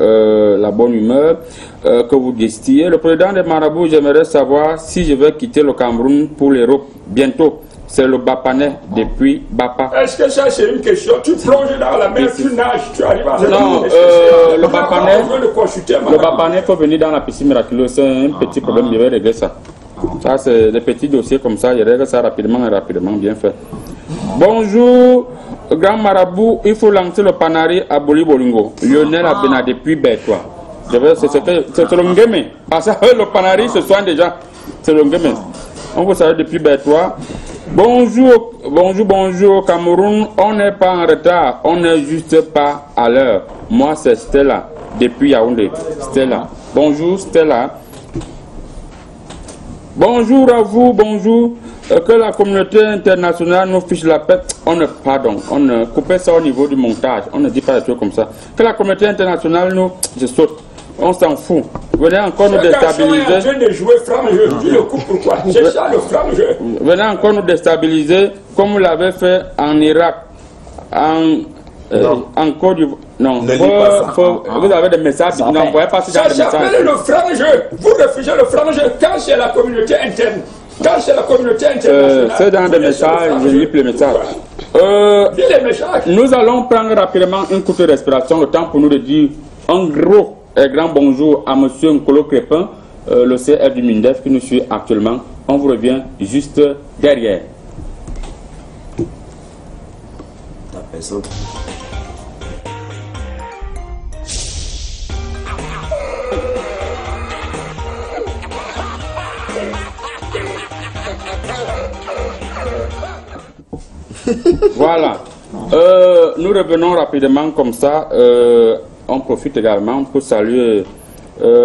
la bonne humeur que vous distillez. Le président des marabouts, j'aimerais savoir si je vais quitter le Cameroun pour l'Europe bientôt. C'est le Bapanais depuis Bapa. Est-ce que ça c'est une question? Tu plonges dans la mer, tu nages, tu arrives à... Non, le Bapanais, il faut venir dans la piscine miraculeuse. C'est un petit problème, je vais régler ça. Ça c'est des petits dossiers comme ça, je règle ça rapidement, bien fait. Bonjour, grand marabout, il faut lancer le panari à Boli Bolingo. Lionel Abena depuis Bertois. C'est le Ngeme. Parce que le panari ce soir déjà, c'est le Ngeme. On vous salue depuis Bertois. Bonjour Cameroun, on n'est pas en retard, on n'est juste pas à l'heure. Moi c'est Stella, depuis Yaoundé. Stella. Bonjour Stella. Bonjour à vous, bonjour. Que la communauté internationale nous fiche la paix. On ne coupe ça au niveau du montage. On ne dit pas des trucs comme ça. Que la communauté internationale nous... Je saute. On s'en fout. Venez encore nous déstabiliser. Venez encore nous déstabiliser comme vous l'avez fait en Irak, en Côte d'Ivoire. Non, vous avez des messages. Non, vous pouvez passer dans des messages. Ça s'appelle le franc-jeu. Vous refusez le franc-jeu quand c'est la communauté interne. Quand c'est la communauté internationale. C'est dans des messages, je lis les messages. Nous allons prendre rapidement une courte respiration, le temps pour nous de dire un gros et grand bonjour à M. Nkolo Crépin, le CR du MINDEF qui nous suit actuellement. On vous revient juste derrière. Voilà. Nous revenons rapidement comme ça. On profite également pour saluer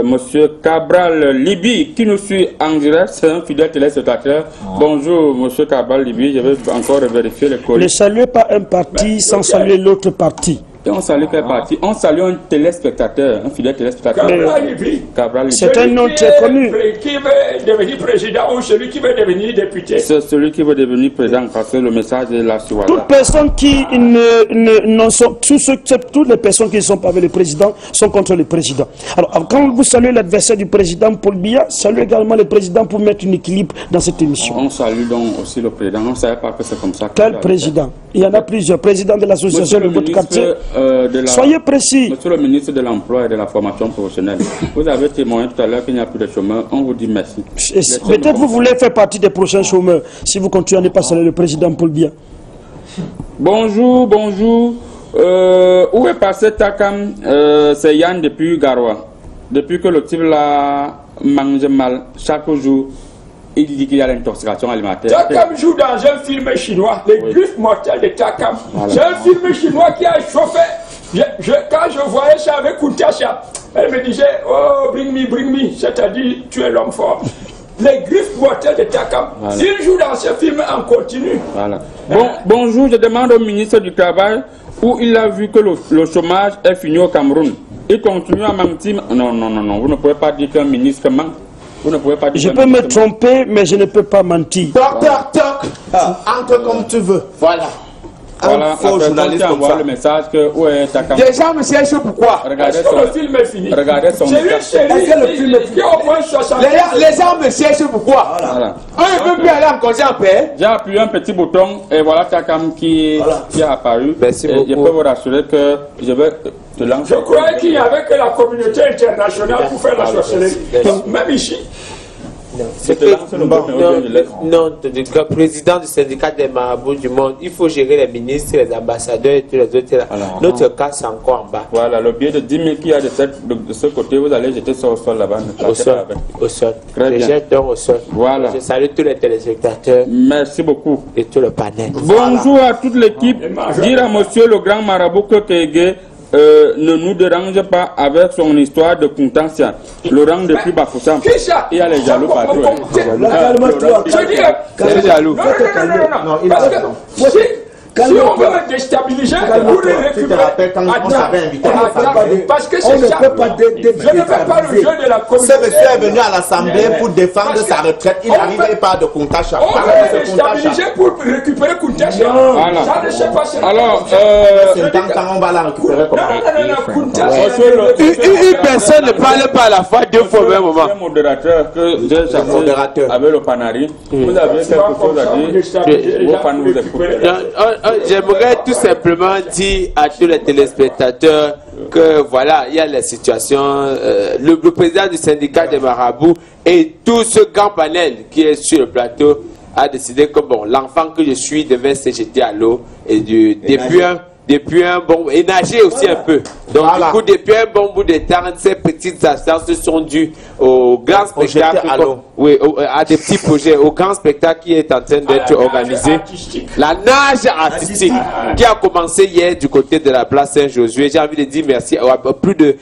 Monsieur Cabral Libi qui nous suit en direct. C'est un fidèle téléspectateur. Bonjour Monsieur Cabral Libi. Je vais encore vérifier les colis. Ne saluez pas un parti sans saluer l'autre parti. Et on salue quel parti? On salue un téléspectateur, un fidèle téléspectateur. Cabral Libby. C'est un nom très connu. Qui veut devenir président ou celui qui veut devenir député? C'est celui qui veut devenir président parce que le message est là sur WhatsApp. Toutes personnes qui n'en sont, toutes les personnes qui ne sont pas avec le président sont contre le président. Alors quand vous saluez l'adversaire du président Paul Biya, saluez également le président pour mettre un équilibre dans cette émission. On salue donc aussi le président. On ne savait pas que c'est comme ça. Quel président? Il y en a plusieurs. Président de l'association de votre quartier. Soyez précis. Monsieur le ministre de l'Emploi et de la Formation professionnelle, vous avez témoigné tout à l'heure qu'il n'y a plus de chômeurs. On vous dit merci. Peut-être vous voulez faire partie des prochains chômeurs si vous continuez à ne pas saluer le président Paul Biya. Bonjour, bonjour. Où est passé Takam? C'est Yann depuis Garoua. Depuis que le type là mange mal chaque jour, il dit qu'il y a l'intoxication alimentaire. Takam joue dans un film chinois, Les Griffes mortelles de Takam. Voilà. C'est un film chinois qui a chauffé. Quand je voyais ça avec Kuntasha, elle me disait, oh, bring me, c'est-à-dire, tu es l'homme fort. Les Griffes mortelles de Takam. Voilà. Il joue dans ce film en continu. Voilà. Bonjour, je demande au ministre du Travail où il a vu que le chômage est fini au Cameroun. Il continue à mentir. Non, vous ne pouvez pas dire qu'un ministre ment. Vous ne pouvez pas dire. Je peux me tromper, mais je ne peux pas mentir. Entre comme tu veux. Voilà. Voilà, faux journaliste envoie le message que où est Takam. Les gens me cherchent pourquoi? Regardez le film est fini. Regardez son message. Les gens me cherchent pourquoi? Voilà. On ne peut plus aller en congé en paix. J'ai appuyé un petit bouton et voilà Takam qui est apparu. Merci beaucoup. Je peux vous rassurer que je vais te lancer. Je croyais qu'il n'y avait que la communauté internationale pour faire la sorcellerie. Même ici. C'est le président du syndicat des marabouts du monde. Il faut gérer les ministres, les ambassadeurs et tous les autres. Alors, notre cas, c'est encore en bas. Voilà, le billet de 10 000 qu'il y a de ce côté, vous allez jeter ça au sol là-bas. Au sol. Très bien. Je jette donc au sol. Voilà. Je salue tous les téléspectateurs. Merci beaucoup. Et tout le panel. Bonjour à toute l'équipe. Dire à monsieur le grand marabout que Kege ne nous dérange pas avec son histoire de Kuntancia. Laurent depuis Bafoussam. Il y a les jaloux partout. C'est jaloux. Non, si on veut me déstabiliser, vous le récupérez. Parce que c'est ça. Je ne fais pas le jeu de la communauté. Ce monsieur est venu à l'Assemblée pour défendre sa retraite. Il n'arrivait pas de Kuntasha. On veut me déstabiliser pour récupérer Kuntasha. Ça ne sait pas. Alors, quand on va la récupérer. Une personne ne parle pas à la fois deux fois au même moment. Le modérateur que j'ai chassé avec le Panari, vous avez quelque chose à dire. Vos fans vous écoutent. J'aimerais tout simplement dire à tous les téléspectateurs que voilà, il y a la situation. Le président du syndicat des marabouts et tout ce grand panel qui est sur le plateau a décidé que bon, l'enfant que je suis devait se jeter à l'eau et depuis un bon et nager aussi un peu. Donc voilà. Du coup, depuis un bon bout de temps, ces petites absences sont dues au grand spectacle. À des petits projets, au grand spectacle qui est en train d'être organisé. La nage artistique qui a commencé hier du côté de la place Saint-Josué. J'ai envie de dire merci à plus de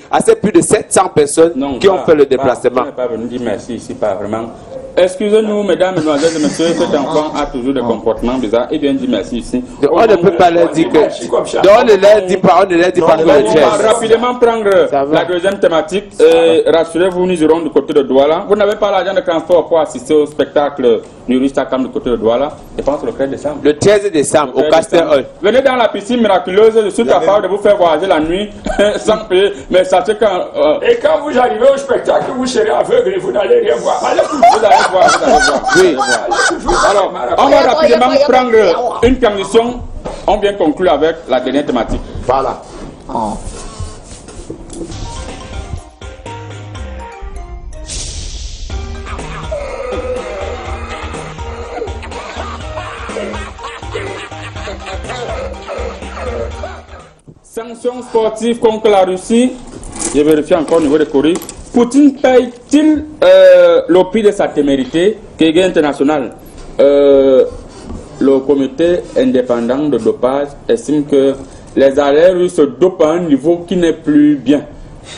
700 personnes qui ont fait le déplacement. On n'est pas venu dire merci ici, pas vraiment. Excusez-nous, mesdames, mesdemoiselles et messieurs, cet enfant a toujours des comportements bizarres. Et bien dit merci ici. On ne peut pas leur dire que. On ne leur dit pas que le rapidement prendre la deuxième thématique. Rassurez-vous, nous irons du côté de Douala. Vous n'avez pas l'argent de transport pour assister au spectacle du Ristakam du côté de Douala. Je pense le 13 décembre. Le 13 décembre, au Castel Hall. Venez dans la piscine miraculeuse. Je suis capable de vous faire voyager la nuit sans payer. Mais sachez quand. Et quand vous arrivez au spectacle, vous serez aveugle et vous n'allez rien voir. Allez, vous allez voir. Oui. Alors, on va rapidement prendre une transition. On vient conclure avec la dernière thématique. Voilà. Sanctions sportives contre la Russie. Je vérifie encore au niveau de Corée. Poutine paye-t-il le prix de sa témérité? Kege international. Le comité indépendant de dopage estime que les athlètes russes dopent à un niveau qui n'est plus bien.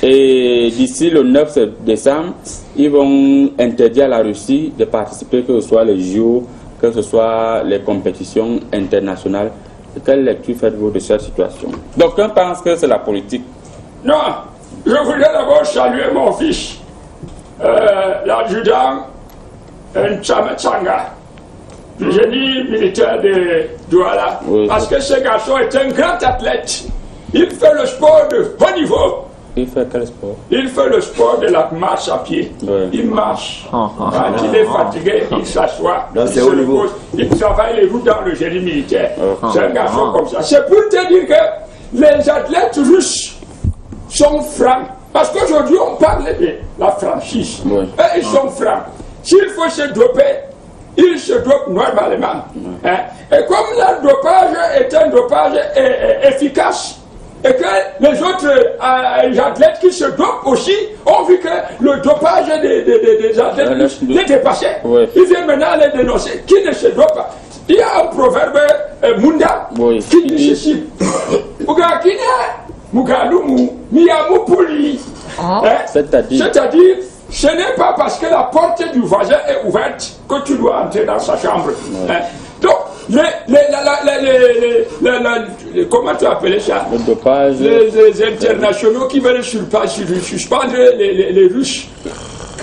Et d'ici le 9 décembre, ils vont interdire à la Russie de participer, que ce soit les JO, que ce soit les compétitions internationales Quelle lecture faites-vous de cette situation? D'aucuns pensent que c'est la politique. Non, je voudrais d'abord saluer mon fils, l'adjudant Nchama-Tsanga, du génie militaire de Douala. Oui. Parce que ce garçon est un grand athlète. Il fait le sport de haut niveau. Il fait quel sport? Il fait le sport de la marche à pied. Oui. Il marche. Quand il est fatigué, il s'assoit. Il se repose. Il travaille les routes dans le génie militaire. C'est un garçon comme ça. C'est pour te dire que les athlètes russes sont francs. Parce qu'aujourd'hui, on parle de la franchise. Oui. Et ils sont francs. S'il faut se doper, ils se dopent normalement. Hein? Et comme le dopage est un dopage efficace, et que les autres athlètes qui se dopent aussi ont vu que le dopage des athlètes est dépassé. Oui. Ils viennent maintenant les dénoncer. Qui ne se dope pas? Il y a un proverbe Munda qui dit ceci. C'est-à-dire, ce n'est pas parce que la porte du voisin est ouverte que tu dois entrer dans sa chambre. Ouais. Hein? Donc, comment tu appelles ça? Le dopage. Les internationaux qui veulent suspendre les Russes.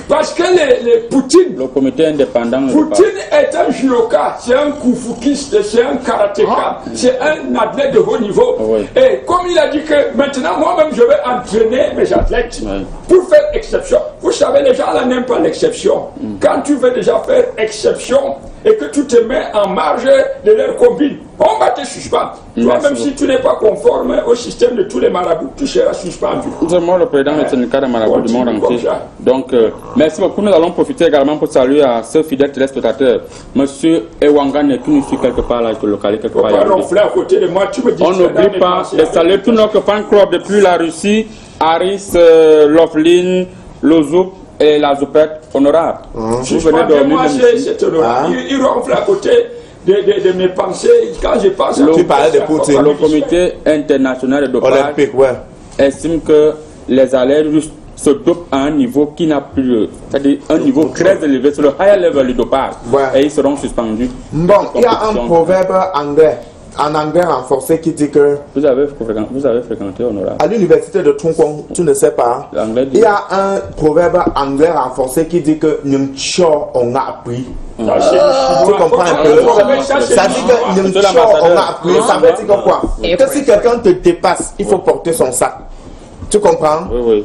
Parce que Poutine, le comité indépendant, Poutine est un judoka, c'est un kung-fukiste, c'est un karatéka, c'est un athlète de haut niveau. Oui. Et comme il a dit que maintenant, moi-même, je vais entraîner mes athlètes pour faire exception. Vous savez, les gens là n'aiment pas l'exception. Quand tu veux déjà faire exception et que tu te mets en marge de leur combine, on va te suspendre. Toi, même si tu n'es pas conforme au système de tous les marabouts, tu seras suspendu. C'est moi le président du syndicat des marabouts du monde entier. Donc, merci beaucoup. Nous allons profiter également pour saluer à ce fidèle téléspectateur, Monsieur Ewangane, qui nous suit quelque part là, je localise quelque part. On n'oublie pas de saluer tout notre fan club depuis la Russie, Aris, Loveline, Lozoup et la Zoupette honorable. Vous venez dormir. C'est honorable. Il ronfle à côté de mes pensées quand je pense à tu parlais de Poutine. Le comité international de dopage estime que les athlètes russes se dopent à un niveau qui n'a plus, c'est-à-dire un niveau très élevé, c'est le high level du dopage, et ils seront suspendus. Bon, il y a un proverbe anglais, en anglais renforcé, qui dit que vous avez fréquenté honorable à l'université de Tungkong, tu ne sais pas, il y a un proverbe anglais renforcé qui dit que Nimcho on a appris. Tu comprends un peu? Ça dit que Nimcho on a appris, ça veut dire quoi? Que si quelqu'un te dépasse, il faut porter son sac. Tu comprends? Oui, oui.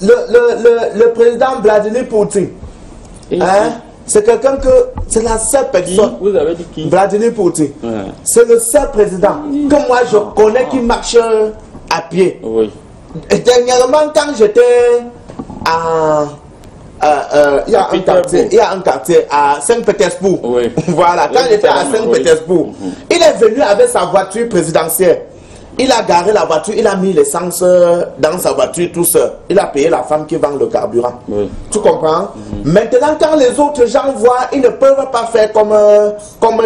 Le président Vladimir Poutine, hein, c'est quelqu'un que c'est la seule personne. Vous avez dit qui? Vladimir Poutine. C'est le seul président que moi je connais qui marche à pied. Oui. Et dernièrement, quand j'étais à il y a un quartier à Saint-Pétersbourg. Oui. Voilà, quand j'étais à Saint-Pétersbourg, il est venu avec sa voiture présidentielle. Il a garé la voiture, il a mis l'essence dans sa voiture tout seul. Il a payé la femme qui vend le carburant. Oui. Tu comprends? Maintenant, quand les autres gens voient, ils ne peuvent pas faire comme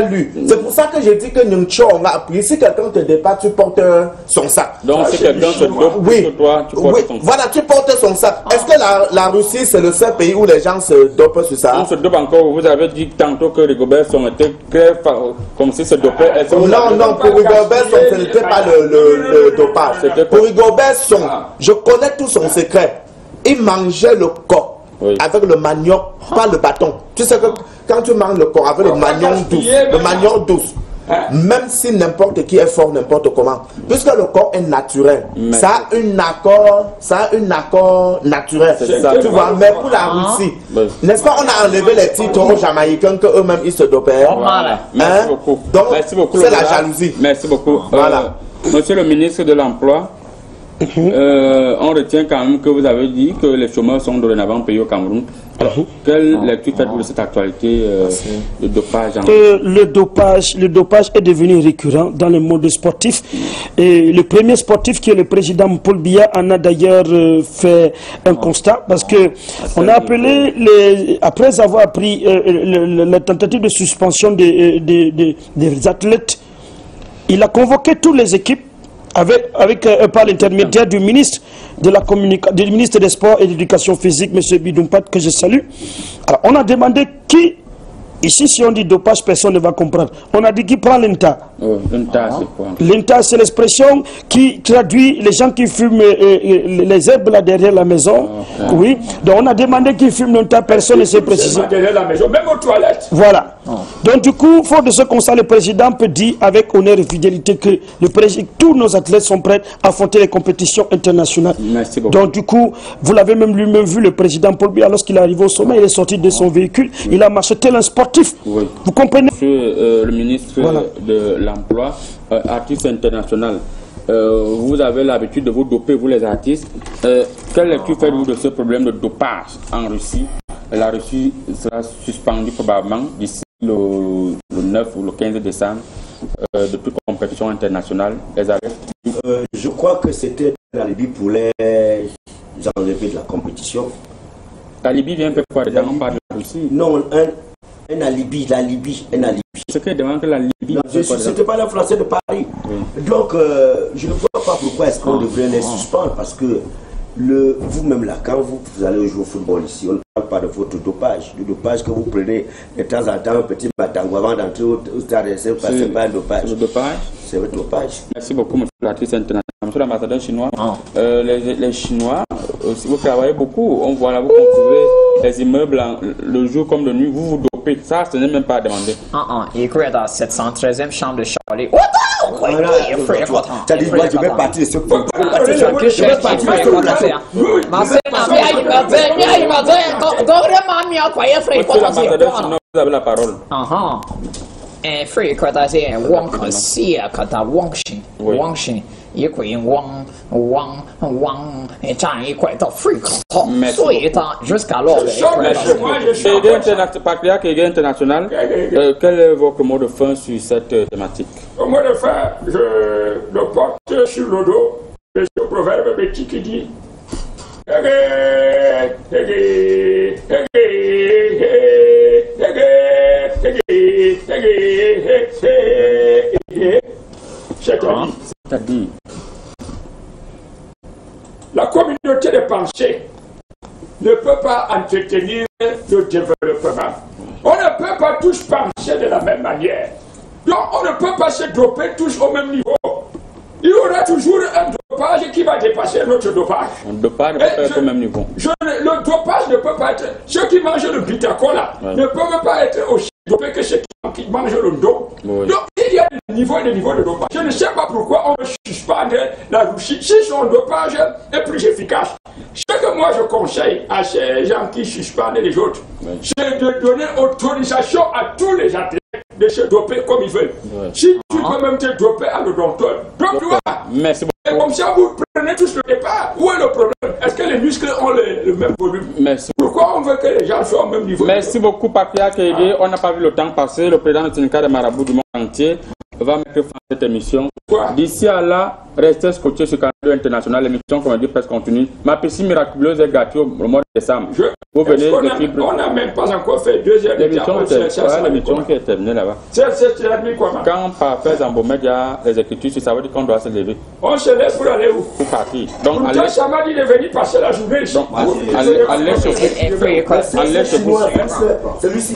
lui. C'est pour ça que je dis que Nimcho, on a appris. Si quelqu'un te dépasse, tu portes son sac. Donc, si quelqu'un te dope sur toi, tu portes son sac. Voilà, tu portes son sac. Est-ce que la Russie, c'est le seul pays où les gens se dopent sur ça? On se dope encore. Vous avez dit tantôt que Rigobert Song était très comme si se dopait. Non, pour Rigobert Song, ce n'était pas le dopage. Pour Rigobert Song, je connais tout son secret. Il mangeait le coq avec le manioc, pas le bâton. Tu sais que quand tu manges le coq avec le manioc douce, même si n'importe qui est fort, n'importe comment, puisque le corps est naturel, ça a un accord naturel. Ça, tu vois, mais pour la Russie, n'est-ce pas, on a enlevé les titres aux Jamaïcains que eux-mêmes ils se dopaient. Merci beaucoup. Donc, c'est la jalousie. Merci beaucoup. Voilà. Monsieur le ministre de l'Emploi, on retient quand même que vous avez dit que les chômeurs sont dorénavant payés au Cameroun. Alors, quelle lecture faites-vous de cette actualité de dopage le dopage est devenu récurrent dans le monde sportif. Et le premier sportif qui est le président Paul Biya en a d'ailleurs fait un constat parce que on a appelé, après avoir pris la tentative de suspension des athlètes, il a convoqué toutes les équipes par l'intermédiaire du ministre du ministre des Sports et de l'Éducation physique, M. Bidoumpat, que je salue. Alors, on a demandé qui Ici, si on dit dopage, personne ne va comprendre. On a dit qui prend l'INTA. L'INTA, c'est l'expression qui traduit les gens qui fument les herbes là derrière la maison. Oui. Donc on a demandé qui fume l'INTA, personne ne s'est précisé. Derrière la maison, même aux toilettes. Voilà. Donc du coup, fort de ce constat, le président peut dire avec honneur et fidélité que tous nos athlètes sont prêts à affronter les compétitions internationales. Merci beaucoup. Donc du coup, vous l'avez même lui-même vu, le président Paul Biya, lorsqu'il est arrivé au sommet, il est sorti de son véhicule, il a marché tel un sportif. Oui. Vous comprenez? Monsieur le ministre de l'Emploi, artiste international, vous avez l'habitude de vous doper, vous les artistes. Quelle lecture faites-vous de ce problème de dopage en Russie? La Russie sera suspendue probablement d'ici le 9 ou le 15 décembre de toute compétition internationale. Les je crois que c'était la Libye pour les enlever de la compétition. La Libye vient un peu quoi dedans? On parle de la Russie? Non, un alibi, un alibi. Ce qui demande que la Libye... C'était pas les Français de Paris. Oui. Donc, je ne vois pas pourquoi est-ce qu'on devrait les suspendre, parce que vous-même là, quand vous allez jouer au football ici, on ne parle pas de votre dopage. Le dopage que vous prenez de temps en temps, un petit matango avant d'entrer au stade, c'est pas un dopage. Le dopage? C'est votre dopage. Merci beaucoup, monsieur l'artiste international. Monsieur l'ambassadeur chinois, les Chinois, vous travaillez beaucoup. On voit là, vous construisez les immeubles le jour comme de nuit, vous dopez. Ça, ce n'est même pas à demander. Il est dans la 713e chambre de Charlie. Ça dit, moi, je vais partir de ce point. Je vais partir de ce point. Vous avez la parole. Free Kratasi, Wong Sia Kata Wang Shin, et Chang est free. Jusqu'alors. Patriarche et international, quel est votre mot de fin sur cette thématique? Au mot de fin, je le porte sur le dos de ce proverbe petit qui dit c'est-à-dire la communauté de pensée ne peut pas entretenir le développement. On ne peut pas tous penser de la même manière. Donc on ne peut pas se doper tous au même niveau. Il y aura toujours un dopage qui va dépasser notre dopage. Un dopage ne peut pas être au même niveau. Le dopage ne peut pas être... Ceux qui mangent le bitacola ne peuvent pas être aussi dopés que ceux qui mangent le dos. Oui. Donc il y a des niveaux et des niveaux de dopage. Je ne sais pas pourquoi on suspend la Russie si son dopage est plus efficace. Ce que moi je conseille à ces gens qui suspendent les autres, c'est de donner autorisation à tous les athlètes de se doper comme ils veulent. Si tu peux même te doper à l'odontologue, dope-toi. Merci beaucoup. Et comme ça, vous prenez tous le départ. Où est le problème? Est-ce que les muscles ont le même volume? Merci. Pourquoi on veut que les gens soient au même niveau? Merci beaucoup, Patriarche Kege. On n'a pas vu le temps passer. Le président du syndicat des marabouts du monde entier va mettre fin à cette émission. D'ici à là, restez scotchés sur Canal International. L'émission, comme on dit, presque continue. Ma piscine miraculeuse est gratuite au mois de décembre. Vous venez on n'a même pas encore fait 2 heures. L'émission qui est terminée là-bas. C'est quoi? Quand par faire Zambomed, il y a les écritures, ça veut dire qu'on doit se lever. On se lève pour aller où? Pour partir. Donc, allez. Ça m'a dit de venir passer la journée ici. Donc, allez sur vous. Celui-ci.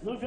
Nous